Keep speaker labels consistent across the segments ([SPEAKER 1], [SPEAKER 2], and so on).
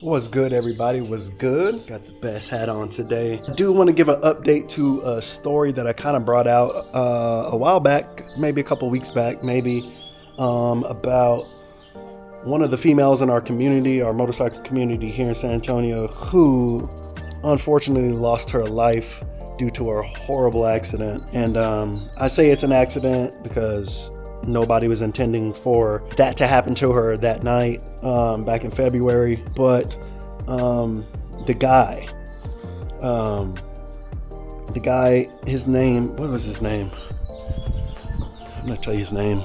[SPEAKER 1] What's good, everybody? What's good? Got the best hat on today. I do want to give an update to a story that I kind of brought out a while back, maybe a couple weeks back, about one of the females in our community, our motorcycle community here in San Antonio, who unfortunately lost her life due to a horrible accident. And I say it's an accident because nobody was intending for that to happen to her that night back in February. But the guy, his name, what was his name? I'm gonna tell you his name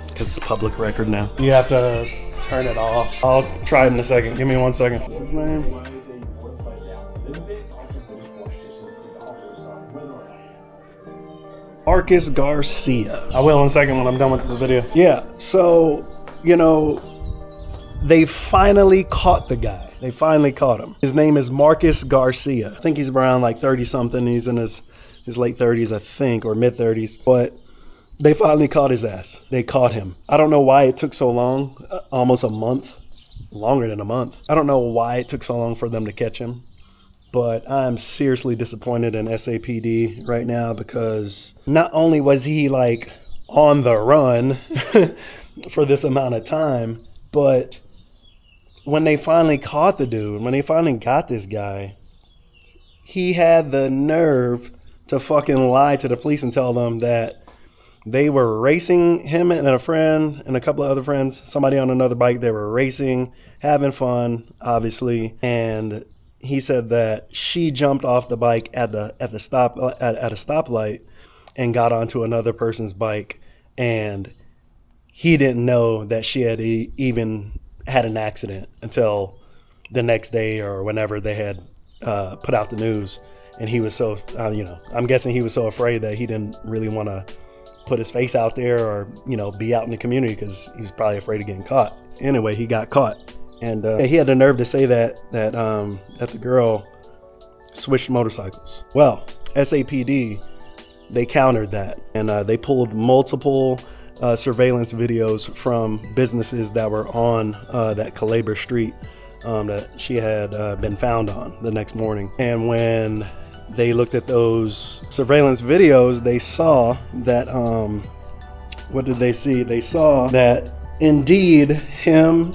[SPEAKER 1] because it's public record now. You have to turn it off. I'll try it in a second. Give me 1 second. What's his name? Marcus Garcia. I will in a second when I'm done with this video. Yeah, so, they finally caught the guy. They finally caught him. His name is Marcus Garcia. I think he's around like 30 something. He's in his late 30s, I think, or mid 30s. But they finally caught his ass. They caught him. I don't know why it took so long, almost a month, longer than a month. I don't know why it took so long for them to catch him. But I'm seriously disappointed in SAPD right now because not only was he like on the run for this amount of time, but when they finally caught the dude, when they finally got this guy, he had the nerve to fucking lie to the police and tell them that they were racing, him and a friend and a couple of other friends, somebody on another bike. They were racing, having fun, obviously, and he said that she jumped off the bike at a stoplight and got onto another person's bike, and he didn't know that she had even had an accident until the next day or whenever they had put out the news. And he was so, I'm guessing he was so afraid that he didn't really want to put his face out there or, be out in the community because he was probably afraid of getting caught. Anyway, he got caught. And he had the nerve to say that the girl switched motorcycles. Well, SAPD, they countered that, and they pulled multiple surveillance videos from businesses that were on that Calabar Street that she had been found on the next morning. And when they looked at those surveillance videos, they saw that, what did they see? They saw that indeed him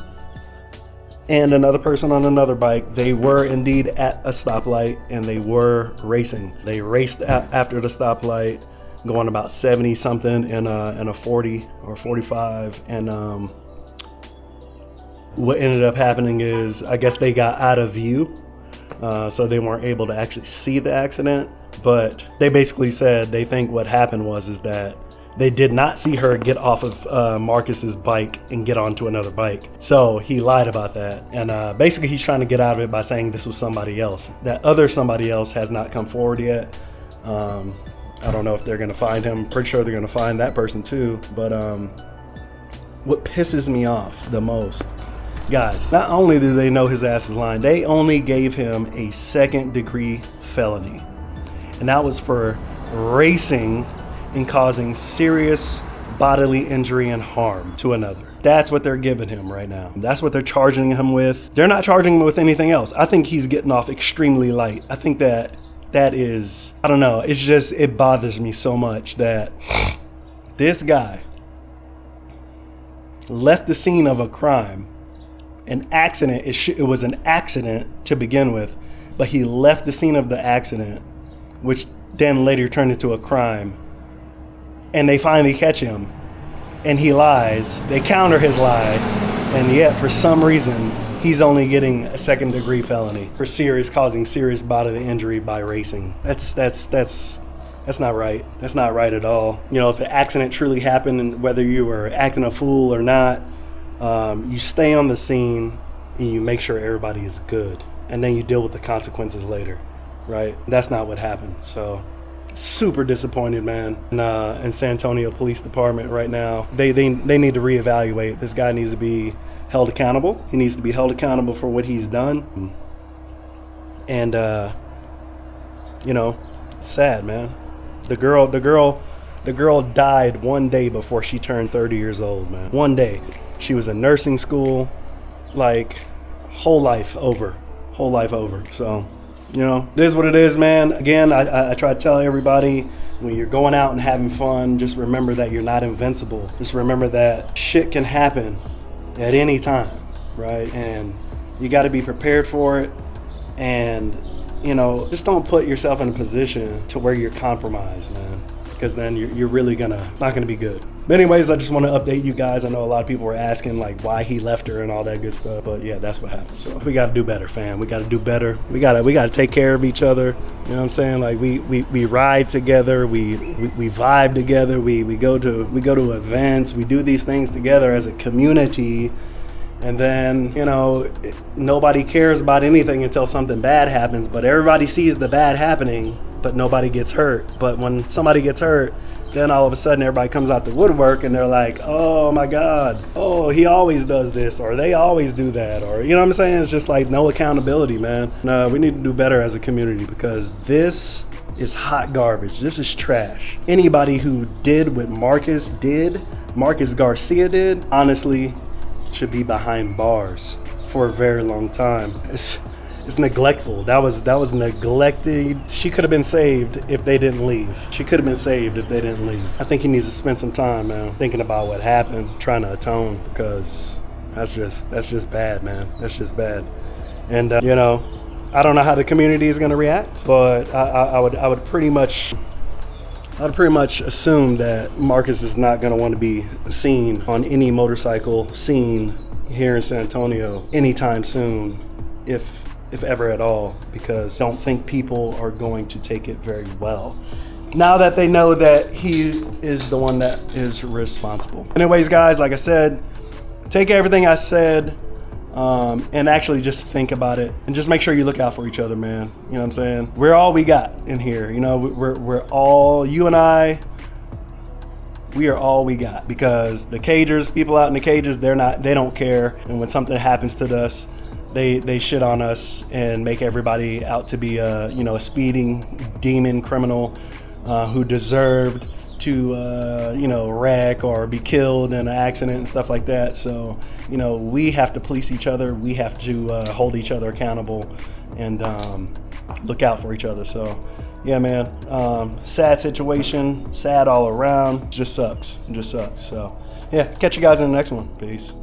[SPEAKER 1] and another person on another bike, they were indeed at a stoplight and they were racing. They raced after the stoplight, going about 70 something in a 40 or 45. And what ended up happening is, I guess they got out of view, so they weren't able to actually see the accident. But they basically said they think what happened is that they did not see her get off of Marcus's bike and get onto another bike. So he lied about that. And basically he's trying to get out of it by saying this was somebody else. That other somebody else has not come forward yet. I don't know if they're gonna find him. Pretty sure they're gonna find that person too. But what pisses me off the most, guys, not only do they know his ass is lying, they only gave him a 2nd-degree felony. And that was for racing and causing serious bodily injury and harm to another. That's what they're giving him right now. That's what they're charging him with. They're not charging him with anything else. I think he's getting off extremely light. I think that is, I don't know, it bothers me so much that this guy left the scene of a crime, an accident. It was an accident to begin with, but he left the scene of the accident, which then later turned into a crime. And they finally catch him, and he lies. They counter his lie, and yet for some reason, he's only getting a 2nd-degree felony for causing serious bodily injury by racing. That's not right. That's not right at all. If an accident truly happened, and whether you were acting a fool or not, you stay on the scene and you make sure everybody is good, and then you deal with the consequences later, right? That's not what happened. So super disappointed, man. In San Antonio Police Department right now, they need to reevaluate. This guy needs to be held accountable. He needs to be held accountable for what he's done. And it's sad, man. The girl died one day before she turned 30 years old, man. One day. She was in nursing school. Like, whole life over. So, you know, it is what it is, man. Again, I try to tell everybody, when you're going out and having fun, just remember that you're not invincible. Just remember that shit can happen at any time, right? And you got to be prepared for it. And, you know, just don't put yourself in a position to where you're compromised, man, because then you're really it's not gonna be good. But anyways, I just want to update you guys. I know a lot of people were asking like why he left her and all that good stuff, but yeah, that's what happened. So we got to do better, fam. We got to do better. We got to take care of each other. You know what I'm saying? Like we ride together, we vibe together, we go to events, we do these things together as a community. And then, you know, nobody cares about anything until something bad happens, but everybody sees the bad happening, but nobody gets hurt. But when somebody gets hurt, then all of a sudden everybody comes out the woodwork and they're like, oh my God, oh, he always does this, or they always do that, or, you know what I'm saying? It's just like no accountability, man. No, we need to do better as a community, because this is hot garbage. This is trash. Anybody who did what Marcus Garcia did, honestly, should be behind bars for a very long time. It's neglectful. That was neglected. She could have been saved if they didn't leave. I think he needs to spend some time, man, thinking about what happened, trying to atone, because that's just bad, man. That's just bad. And you know, I don't know how the community is going to react, but I would pretty much assume that Marcus is not going to want to be seen on any motorcycle scene here in San Antonio anytime soon, if ever at all, because I don't think people are going to take it very well now that they know that he is the one that is responsible. Anyways, guys, like I said, take everything I said and actually just think about it, and just make sure you look out for each other, man. You know what I'm saying? We're all we got in here. You know, we're all, you and I, we are all we got, because the cagers, people out in the cages, they don't care. And when something happens to us, they shit on us and make everybody out to be a speeding demon criminal who deserved to wreck or be killed in an accident and stuff like that. So, you know, we have to police each other. We have to hold each other accountable and look out for each other. So yeah, man, sad situation, sad all around. It just sucks. So yeah, catch you guys in the next one. Peace.